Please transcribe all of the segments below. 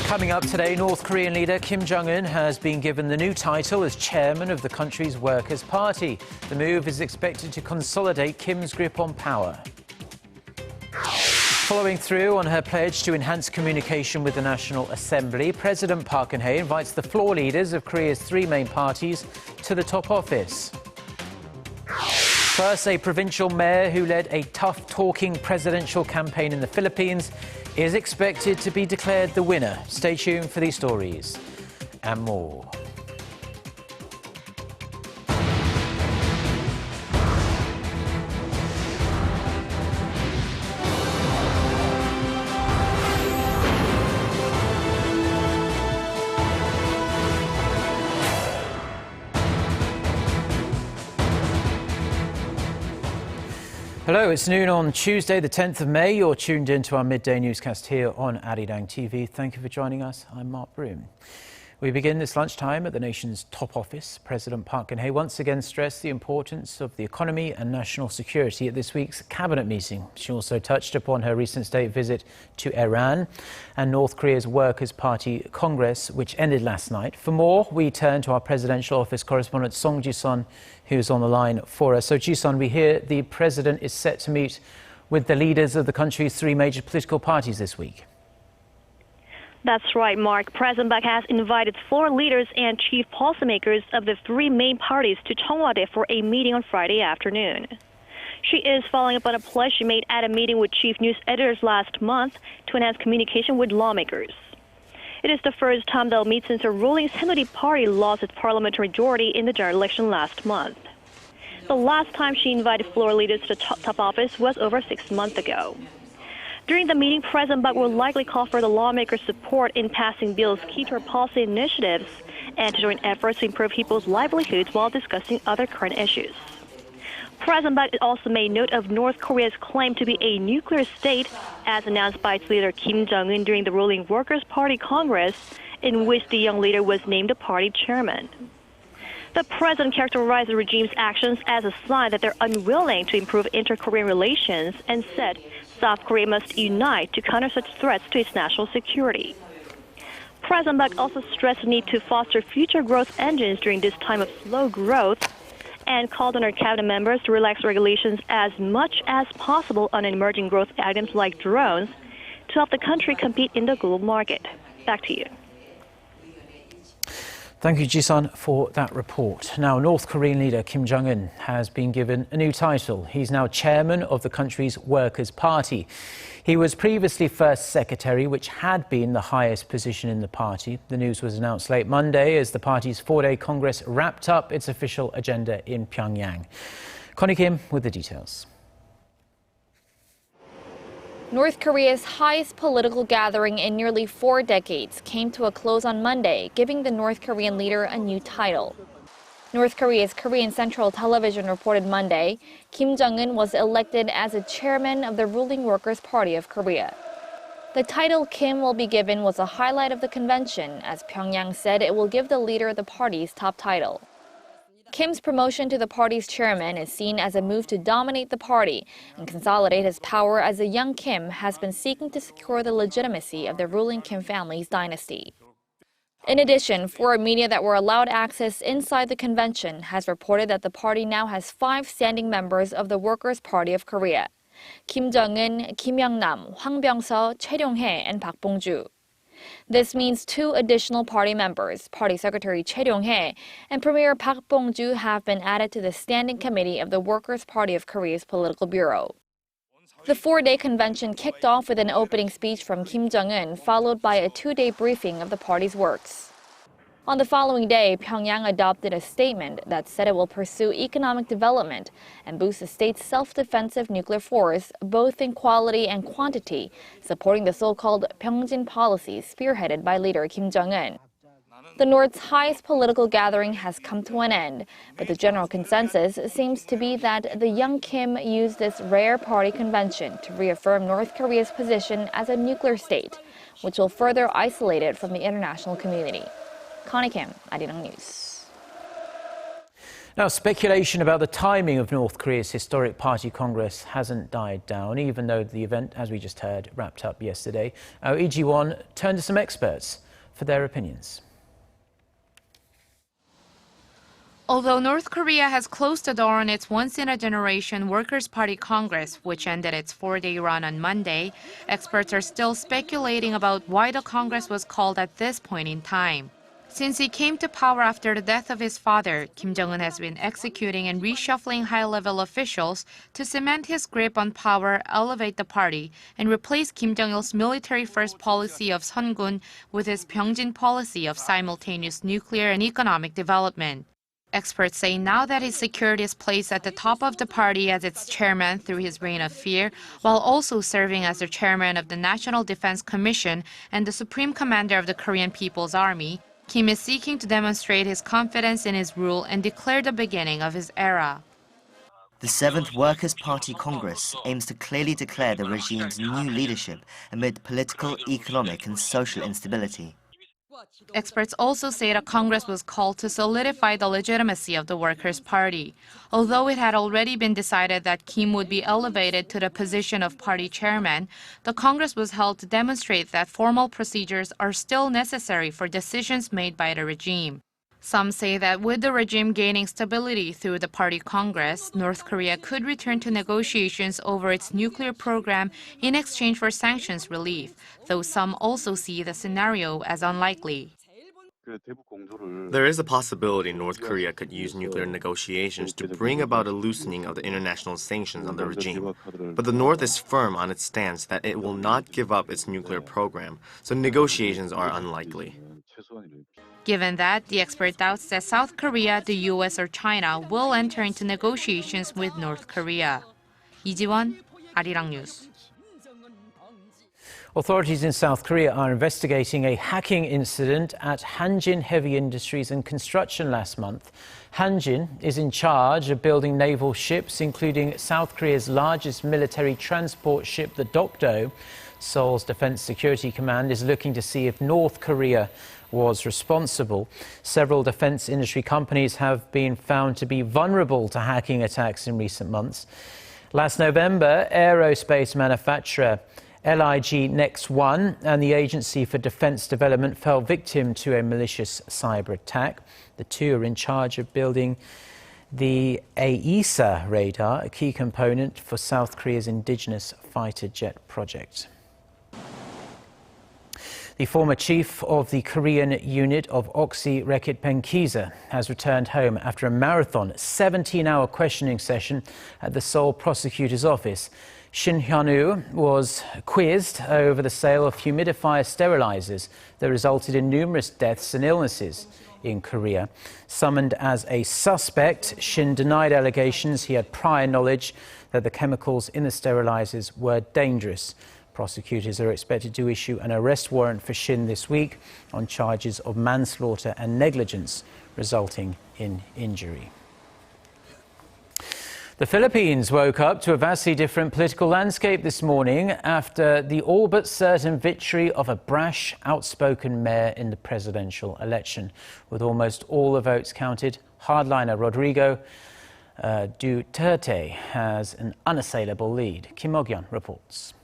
Coming up today, North Korean leader Kim Jong-un has been given the new title as chairman of the country's Workers' Party. The move is expected to consolidate Kim's grip on power. Following through on her pledge to enhance communication with the National Assembly, President Park Geun-hye invites the floor leaders of Korea's three main parties to the top office. First, a provincial mayor who led a tough-talking presidential campaign in the Philippines is expected to be declared the winner. Stay tuned for these stories and more. Hello, it's noon on Tuesday, the 10th of May. You're tuned in to our midday newscast here on Arirang TV. Thank you for joining us. I'm Mark Broom. We begin this lunchtime at the nation's top office. President Park Geun-hye once again stressed the importance of the economy and national security at this week's cabinet meeting. She also touched upon her recent state visit to Iran and North Korea's Workers' Party Congress, which ended last night. For more, we turn to our presidential office correspondent Song Ji-sun, who's on the line for us. So, Ji-sun, we hear the president is set to meet with the leaders of the country's three major political parties this week. That's right, Mark. President Park has invited floor leaders and chief policymakers of the three main parties to Cheongwade for a meeting on Friday afternoon. She is following up on a pledge she made at a meeting with chief news editors last month to enhance communication with lawmakers. It is the first time they'll meet since the ruling Saenuri Party lost its parliamentary majority in the general election last month. The last time she invited floor leaders to the top office was over 6 months ago. During the meeting, President Park will likely call for the lawmakers' support in passing bills key to her policy initiatives and to join efforts to improve people's livelihoods while discussing other current issues. President Park also made note of North Korea's claim to be a nuclear state, as announced by its leader Kim Jong-un during the ruling Workers' Party Congress, in which the young leader was named the party chairman. The president characterized the regime's actions as a sign that they're unwilling to improve inter-Korean relations and said South Korea must unite to counter such threats to its national security. President Park also stressed the need to foster future growth engines during this time of slow growth and called on her cabinet members to relax regulations as much as possible on emerging growth items like drones to help the country compete in the global market. Back to you. Thank you, Ji-sun, for that report. Now, North Korean leader Kim Jong-un has been given a new title. He's now chairman of the country's Workers' Party. He was previously first secretary, which had been the highest position in the party. The news was announced late Monday as the party's four-day Congress wrapped up its official agenda in Pyongyang. Connie Kim with the details. North Korea's highest political gathering in nearly 4 decades came to a close on Monday, giving the North Korean leader a new title. North Korea's Korean Central Television reported Monday, Kim Jong-un was elected as a chairman of the ruling Workers' Party of Korea. The title Kim will be given was a highlight of the convention, as Pyongyang said it will give the leader the party's top title. Kim's promotion to the party's chairman is seen as a move to dominate the party and consolidate his power, as the young Kim has been seeking to secure the legitimacy of the ruling Kim family's dynasty. In addition, foreign media that were allowed access inside the convention has reported that the party now has 5 standing members of the Workers' Party of Korea: Kim Jong-un, Kim Young-nam, Hwang Byung-seo, Choi Ryong-hae, and Park Bong-ju. This means 2 additional party members, Party Secretary Choi Ryong-hae and Premier Park Bong-ju, have been added to the Standing Committee of the Workers' Party of Korea's Political Bureau. The 4-day convention kicked off with an opening speech from Kim Jong-un, followed by a 2-day briefing of the party's works. On the following day, Pyongyang adopted a statement that said it will pursue economic development and boost the state's self-defensive nuclear force, both in quality and quantity, supporting the so-called Pyeongjin policy spearheaded by leader Kim Jong-un. The North's highest political gathering has come to an end, but the general consensus seems to be that the young Kim used this rare party convention to reaffirm North Korea's position as a nuclear state, which will further isolate it from the international community. Connie Kim, Arirang News. Now, speculation about the timing of North Korea's historic party congress hasn't died down, even though the event, as we just heard, wrapped up yesterday. Our Lee Ji-won turned to some experts for their opinions. Although North Korea has closed the door on its once-in-a-generation Workers' Party Congress, which ended its 4-day run on Monday, experts are still speculating about why the Congress was called at this point in time. Since he came to power after the death of his father, Kim Jong-un has been executing and reshuffling high-level officials to cement his grip on power, elevate the party, and replace Kim Jong-il's military-first policy of Jongun with his Pyeongjin policy of simultaneous nuclear and economic development. Experts say now that he's secured his place at the top of the party as its chairman through his reign of fear, while also serving as the chairman of the National Defense Commission and the supreme commander of the Korean People's Army, Kim is seeking to demonstrate his confidence in his rule and declare the beginning of his era. The 7th Workers' Party Congress aims to clearly declare the regime's new leadership amid political, economic and social instability. Experts also say the Congress was called to solidify the legitimacy of the Workers' Party. Although it had already been decided that Kim would be elevated to the position of party chairman, the Congress was held to demonstrate that formal procedures are still necessary for decisions made by the regime. Some say that with the regime gaining stability through the party Congress, North Korea could return to negotiations over its nuclear program in exchange for sanctions relief, though some also see the scenario as unlikely. There is a possibility North Korea could use nuclear negotiations to bring about a loosening of the international sanctions on the regime. But the North is firm on its stance that it will not give up its nuclear program, so negotiations are unlikely. Given that, the expert doubts that South Korea, the US, or China will enter into negotiations with North Korea. Lee Ji-won, Arirang News. Authorities in South Korea are investigating a hacking incident at Hanjin Heavy Industries Construction last month. Hanjin is in charge of building naval ships, including South Korea's largest military transport ship, the Dokdo. Seoul's Defense Security Command is looking to see if North Korea was responsible. Several defense industry companies have been found to be vulnerable to hacking attacks in recent months. Last November, aerospace manufacturer LIG Next One and the Agency for Defense Development fell victim to a malicious cyber attack. The two are in charge of building the AESA radar, a key component for South Korea's indigenous fighter jet project. The former chief of the Korean unit of Oxy Korea has returned home after a marathon 17-hour questioning session at the Seoul prosecutor's office. Shin Hayoung was quizzed over the sale of humidifier sterilizers that resulted in numerous deaths and illnesses in Korea. Summoned as a suspect, Shin denied allegations he had prior knowledge that the chemicals in the sterilizers were dangerous. Prosecutors are expected to issue an arrest warrant for Shin this week on charges of manslaughter and negligence resulting in injury. The Philippines woke up to a vastly different political landscape this morning after the all but certain victory of a brash, outspoken mayor in the presidential election. With almost all the votes counted, hardliner Rodrigo Duterte has an unassailable lead. Kim Mok-yeon reports.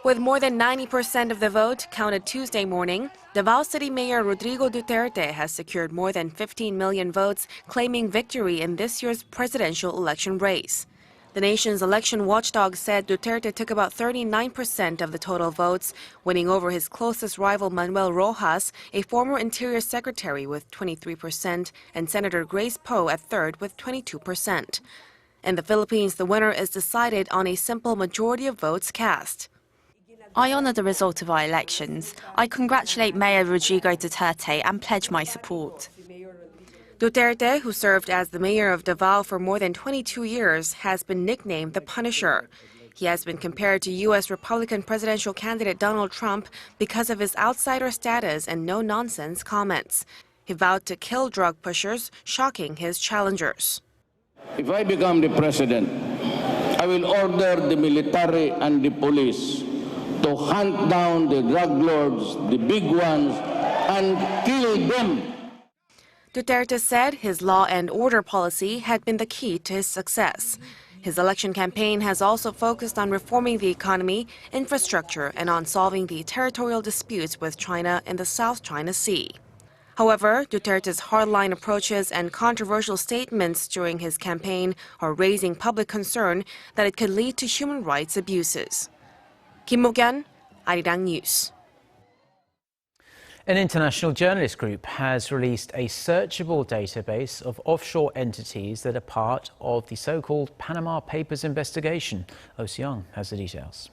With more than 90% of the vote counted Tuesday morning, Davao City Mayor Rodrigo Duterte has secured more than 15 million votes, claiming victory in this year's presidential election race. The nation's election watchdog said Duterte took about 39% of the total votes, winning over his closest rival Manuel Rojas, a former Interior Secretary, with 23%, and Senator Grace Poe at third with 22%. In the Philippines, the winner is decided on a simple majority of votes cast. I honour the result of our elections. I congratulate Mayor Rodrigo Duterte and pledge my support. Duterte, who served as the mayor of Davao for more than 22 years, has been nicknamed the Punisher. He has been compared to U.S. Republican presidential candidate Donald Trump because of his outsider status and no-nonsense comments. He vowed to kill drug pushers, shocking his challengers. If I become the president, I will order the military and the police to hunt down the drug lords, the big ones, and kill them. Duterte said his law and order policy had been the key to his success. His election campaign has also focused on reforming the economy, infrastructure, and on solving the territorial disputes with China in the South China Sea. However, Duterte's hardline approaches and controversial statements during his campaign are raising public concern that it could lead to human rights abuses. Kim Mok-yeon, Arirang News. An international journalist group has released a searchable database of offshore entities that are part of the so-called Panama Papers investigation. Oh Seung has the details.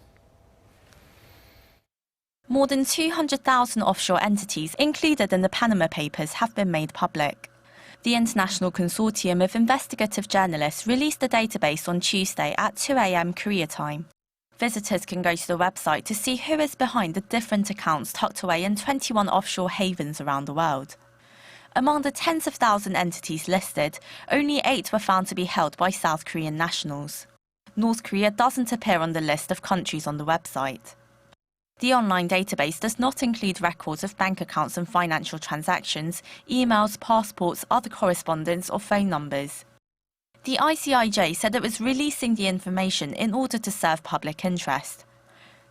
More than 200,000 offshore entities included in the Panama Papers have been made public. The International Consortium of Investigative Journalists released the database on Tuesday at 2 a.m. Korea time. Visitors can go to the website to see who is behind the different accounts tucked away in 21 offshore havens around the world. Among the tens of thousands entities listed, only 8 were found to be held by South Korean nationals. North Korea doesn't appear on the list of countries on the website. The online database does not include records of bank accounts and financial transactions, emails, passports, other correspondence or phone numbers. The ICIJ said it was releasing the information in order to serve public interest.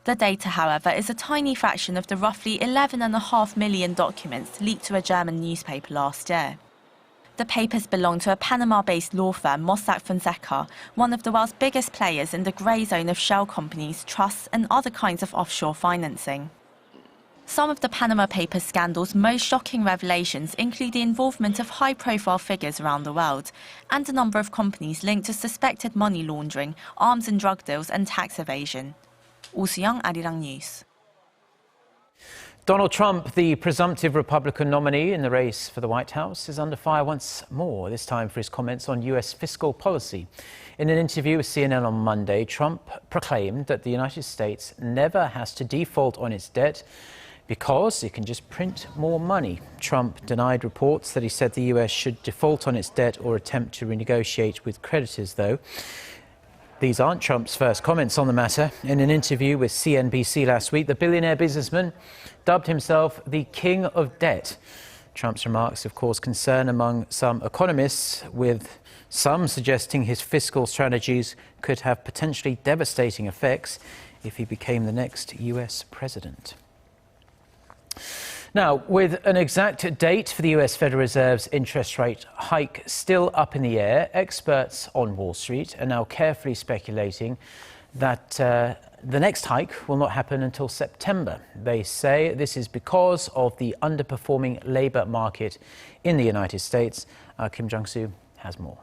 The data, however, is a tiny fraction of the roughly 11.5 million documents leaked to a German newspaper last year. The papers belong to a Panama-based law firm, Mossack Fonseca, one of the world's biggest players in the grey zone of shell companies, trusts and other kinds of offshore financing. Some of the Panama Papers scandal's most shocking revelations include the involvement of high-profile figures around the world and a number of companies linked to suspected money laundering, arms and drug deals and tax evasion. Oh Seung, Arirang News. Donald Trump, the presumptive Republican nominee in the race for the White House, is under fire once more, this time for his comments on U.S. fiscal policy. In an interview with CNN on Monday, Trump proclaimed that the United States never has to default on its debt because it can just print more money. Trump denied reports that he said the U.S. should default on its debt or attempt to renegotiate with creditors, though. These aren't Trump's first comments on the matter. In an interview with CNBC last week, the billionaire businessman dubbed himself the king of debt. Trump's remarks have caused concern among some economists, with some suggesting his fiscal strategies could have potentially devastating effects if he became the next U.S. president. Now, with an exact date for the US Federal Reserve's interest rate hike still up in the air, experts on Wall Street are now carefully speculating that the next hike will not happen until September. They say this is because of the underperforming labour market in the United States. Kim Jong-soo has more.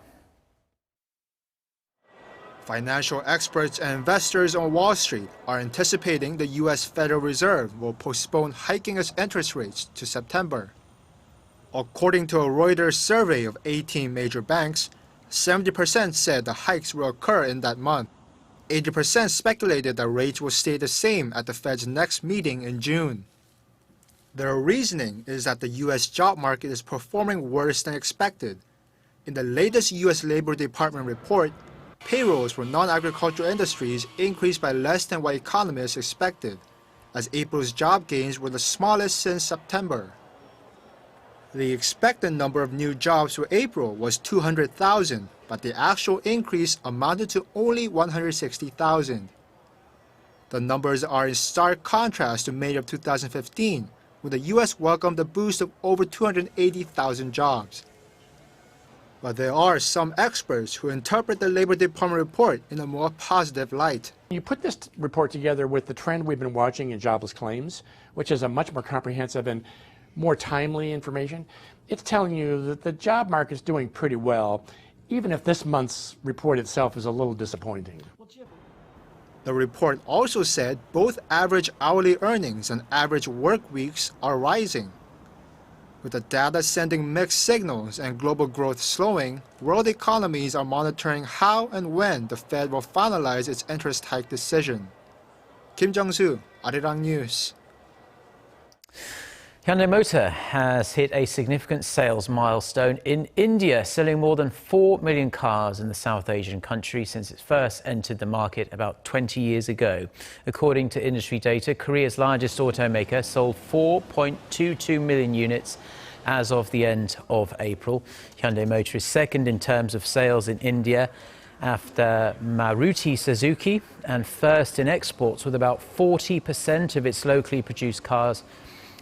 Financial experts and investors on Wall Street are anticipating the U.S. Federal Reserve will postpone hiking its interest rates to September. According to a Reuters survey of 18 major banks, 70% said the hikes will occur in that month. 80% speculated that rates will stay the same at the Fed's next meeting in June. Their reasoning is that the U.S. job market is performing worse than expected. In the latest U.S. Labor Department report, payrolls for non-agricultural industries increased by less than what economists expected, as April's job gains were the smallest since September. The expected number of new jobs for April was 200,000, but the actual increase amounted to only 160,000. The numbers are in stark contrast to May of 2015, when the U.S. welcomed a boost of over 280,000 jobs. But there are some experts who interpret the Labor Department report in a more positive light. You put this report together with the trend we've been watching in jobless claims, which is a much more comprehensive and more timely information. It's telling you that the job market is doing pretty well, even if this month's report itself is a little disappointing. The report also said both average hourly earnings and average work weeks are rising. With the data sending mixed signals and global growth slowing, world economies are monitoring how and when the Fed will finalize its interest hike decision. Kim Jong-soo, Arirang News. Hyundai Motor has hit a significant sales milestone in India, selling more than 4 million cars in the South Asian country since it first entered the market about 20 years ago. According to industry data, Korea's largest automaker sold 4.22 million units as of the end of April. Hyundai Motor is second in terms of sales in India after Maruti Suzuki, and first in exports with about 40% of its locally produced cars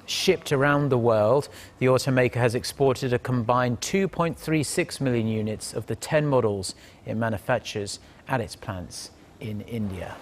shipped around the world. The automaker has exported a combined 2.36 million units of the 10 models it manufactures at its plants in India.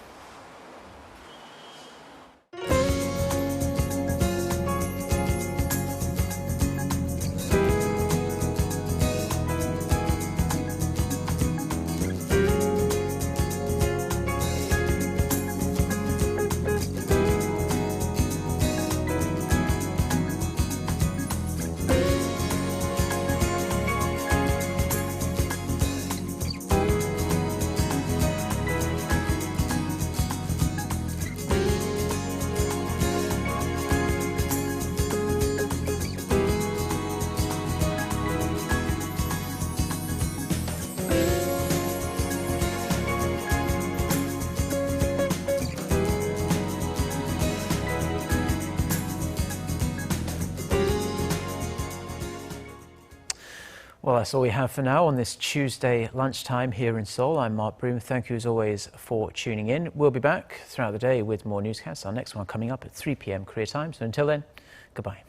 Well, that's all we have for now on this Tuesday lunchtime here in Seoul. I'm Mark Broom. Thank you as always for tuning in. We'll be back throughout the day with more newscasts. Our next one coming up at 3 p.m. Korea time. So until then, goodbye.